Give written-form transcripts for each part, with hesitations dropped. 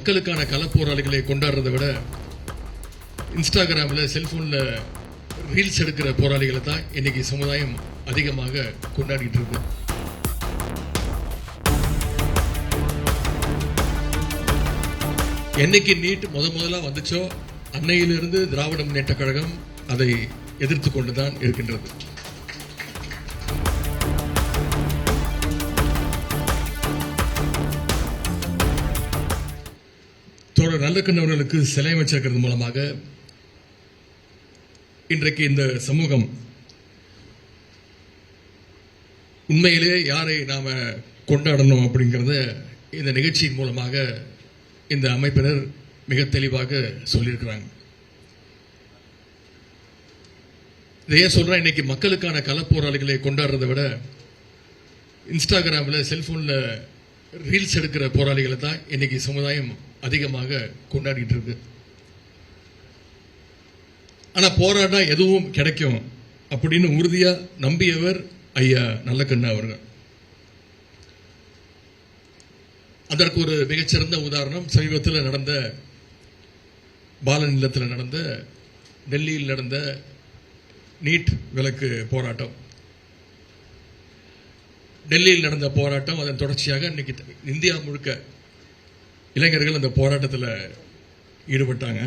மக்களுக்கான களப்போராளிகளை கொண்டாடுறதை விட இன்ஸ்டாகிராமில் செல்போனில் ரீல்ஸ் எடுக்கிற போராளிகளை தான் இன்னைக்கு சமுதாயம் அதிகமாக கொண்டாடிட்டு இருக்கு. என்னைக்கு நீட் முதலா வந்துச்சோ அன்னையிலிருந்து திராவிட முன்னேற்ற கழகம் அதை எதிர்த்து கொண்டுதான் இருக்கின்றது. தோழர் நல்லக்கண்ணு அவர்களுக்கு சிலை அமைச்சிருக்கிறது மூலமாக இன்றைக்கு இந்த சமூகம் உண்மையிலே யாரை நாம கொண்டாடணும் அப்படிங்கிறத இந்த நிகழ்ச்சியின் மூலமாக இந்த அமைப்பினர் மிக தெளிவாக சொல்லியிருக்கிறாங்க. இதையே சொல்றேன், இன்னைக்கு மக்களுக்கான களப்போராளிகளை கொண்டாடுறதை விட இன்ஸ்டாகிராமில் செல்போனில் ரீல்ஸ் எடுக்கிற போராளிகளை தான் இன்னைக்கு சமுதாயம் அதிகமாக கொண்டாடிட்டு இருக்கு. ஆனா போராட்டா எதுவும் கிடைக்கும் அப்படின்னு உறுதியா நம்பியவர் ஐயா நல்லக்கண்ணு அவர்கள். அதற்கு ஒரு மிகச்சிறந்த உதாரணம் சமீபத்தில் நடந்த பாலன் இல்லத்தில் நடந்த டெல்லியில் நடந்த நீட் விலக்கு போராட்டம். டெல்லியில் நடந்த போராட்டம் அதன் தொடர்ச்சியாக இன்னைக்கு இந்தியா முழுக்க இளைஞர்கள் அந்த போராட்டத்தில் ஈடுபட்டாங்க.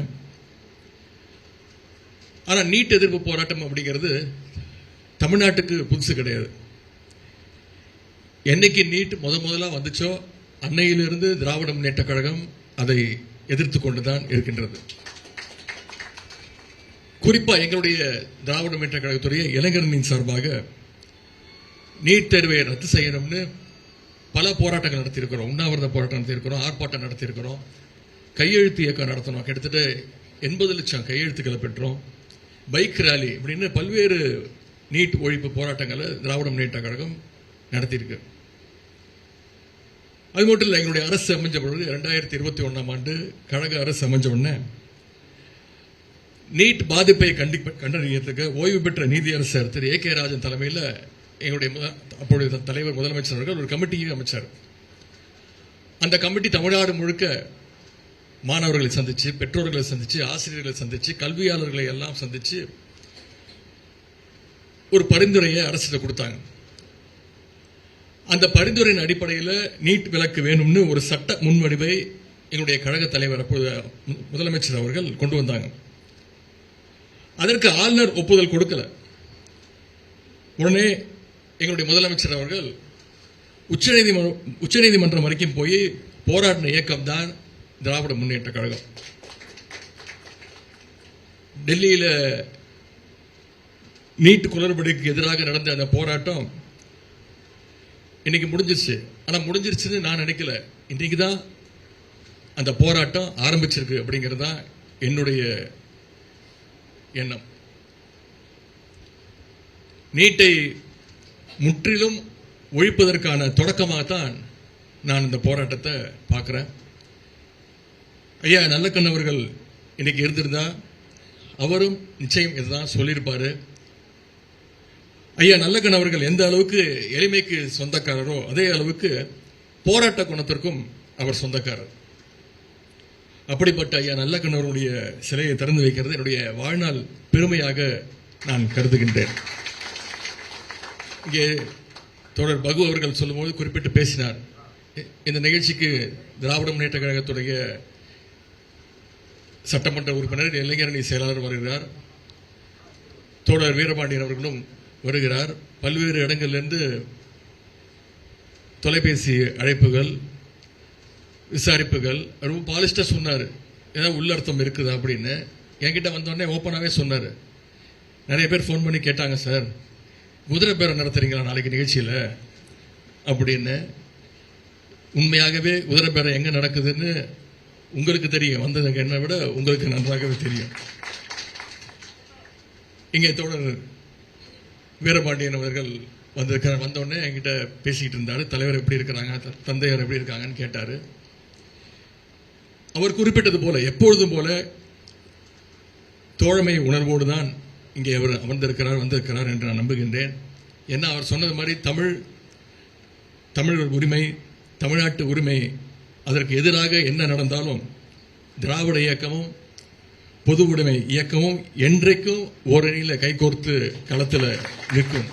ஆனால் நீட் எதிர்ப்பு போராட்டம் அப்படிங்கிறது தமிழ்நாட்டுக்கு புதுசு கிடையாது. என்னைக்கு நீட் முதலா வந்துச்சோ அன்னையிலிருந்து திராவிட முன்னேற்ற கழகம் அதை எதிர்த்து கொண்டுதான் இருக்கின்றது. குறிப்பா எங்களுடைய திராவிட முன்னேற்ற கழகத்துடைய இளைஞர்களின் சார்பாக நீட் தேர்வை ரத்து செய்யணும்னு பல போராட்டங்கள் நடத்தியிருக்கிறோம். உண்ணாவிரத போராட்டம் நடத்தியிருக்கிறோம், ஆர்ப்பாட்டம் நடத்தியிருக்கிறோம், கையெழுத்து இயக்கம் நடத்தணும். கிட்டத்தட்ட 80 லட்சம் கையெழுத்துக்களை பெற்றோம். பைக் ரேலி இப்படின்னு பல்வேறு நீட் ஒழிப்பு போராட்டங்களை திராவிட முன்னேற்ற கழகம் நடத்தியிருக்கு. அது மட்டும் இல்லை, எங்களுடைய அரசு அமைஞ்ச பொழுது 2021ஆம் ஆண்டு கழக அரசு அமைஞ்ச உடனே நீட் பாதிப்பை கண்டறியத்துக்கு ஓய்வு பெற்ற நீதியரசர் திரு ஏ.கே. ராஜன் தலைமையில் எங்களுடைய அப்பொழுது தலைவர் முதலமைச்சர் அவர்கள் ஒரு கமிட்டியை அமைச்சார். அந்த கமிட்டி தமிழ்நாடு முழுக்க மாணவர்களை சந்திச்சு, பெற்றோர்களை சந்திச்சு, ஆசிரியர்களை சந்திச்சு, கல்வியாளர்களை எல்லாம் சந்திச்சு ஒரு பரிந்துரையை அரசிடம் கொடுத்தாங்க. அந்த பரிந்துரையின் அடிப்படையில் நீட் விலக்கு வேணும்னு ஒரு சட்ட முன்வடிவை எங்களுடைய கழக தலைவர் அப்போது முதலமைச்சர் அவர்கள் கொண்டு வந்தாங்க. அதற்கு ஆளுநர் ஒப்புதல் கொடுக்கல. உடனே எங்களுடைய முதலமைச்சர் அவர்கள் உச்சநீதிமன்றம் வரைக்கும் போய் போராட்ட இயக்கம் தான் திராவிட முன்னேற்ற கழகம். டெல்லியில நீட் குளறுபடிக்கு எதிராக நடந்த அந்த போராட்டம் இன்னைக்கு முடிஞ்சிருச்சு. ஆனா முடிஞ்சிருச்சுன்னு நான் நினைக்கல. இன்னைக்கு தான் அந்த போராட்டம் ஆரம்பிச்சிருக்கு அப்படிங்கிறது தான் என்னுடைய எண்ணம். நீட்டை முற்றிலும் ஒழிப்பதற்கான தொடக்கமாகத்தான் நான் இந்த போராட்டத்தை பார்க்கிறேன். ஐயா நல்லக்கண்ணு அவர்கள் இன்னைக்கு இருந்திருந்தா அவரும் நிச்சயம் இதுதான் சொல்லியிருப்பாரு. ஐயா நல்லக்கண்ணு அவர்கள் எந்த அளவுக்கு எளிமைக்கு சொந்தக்காரரோ அதே அளவுக்கு போராட்ட குணத்திற்கும் அவர் சொந்தக்காரர். அப்படிப்பட்ட ஐயா நல்லக்கண்ணு அவருடைய சிலையை திறந்து வைக்கிறது என்னுடைய வாழ்நாள் பெருமையாக நான் கருதுகின்றேன். இங்கே தோழர் பகு அவர்கள் சொல்லும்போது குறிப்பிட்டு பேசினார். இந்த நிகழ்ச்சிக்கு திராவிட முன்னேற்ற கழகத்துடைய சட்டமன்ற உறுப்பினர், இளைஞரணி செயலாளர் வருகிறார், தோழர் வீரபாண்டியன் அவர்களும் வருகிறார். பல்வேறு இடங்களிலிருந்து தொலைபேசி அழைப்புகள், விசாரிப்புகள். ரொம்ப பாலிஸ்டா சொன்னார், ஏதாவது உள்ளர்த்தம் இருக்குதா அப்படின்னு. என்கிட்ட வந்தோடனே ஓப்பனாகவே சொன்னார். நிறைய பேர் ஃபோன் பண்ணி கேட்டாங்க, சார் குதிரை பேரம் நடத்துறீங்களா நாளைக்கு நிகழ்ச்சியில் அப்படின்னு. உண்மையாகவே குதிரை பேரம் எங்கே நடக்குதுன்னு உங்களுக்கு தெரியும், வந்ததுக்கு என்னை விட உங்களுக்கு நன்றாகவே தெரியும். இங்கே தோழர் வீரபாண்டியன் அவர்கள் வந்தோடனே என்கிட்ட பேசிக்கிட்டு இருந்தார். தலைவர் எப்படி இருக்கிறாங்க, தந்தையார் எப்படி இருக்காங்கன்னு கேட்டார். அவர் குறிப்பிட்டது போல எப்பொழுதும் போல தோழமை உணர்வோடு தான் இங்கே அவர் வந்திருக்கிறார் என்று நான் நம்புகின்றேன். ஏன்னா அவர் சொன்னது மாதிரி தமிழ் உரிமை, தமிழ்நாட்டு உரிமை அதற்கு எதிராக என்ன நடந்தாலும் திராவிட இயக்கமும் பொது உடைமை இயக்கமும் என்றைக்கும் ஓரணியில் கைகோர்த்து களத்தில் நிற்கும்.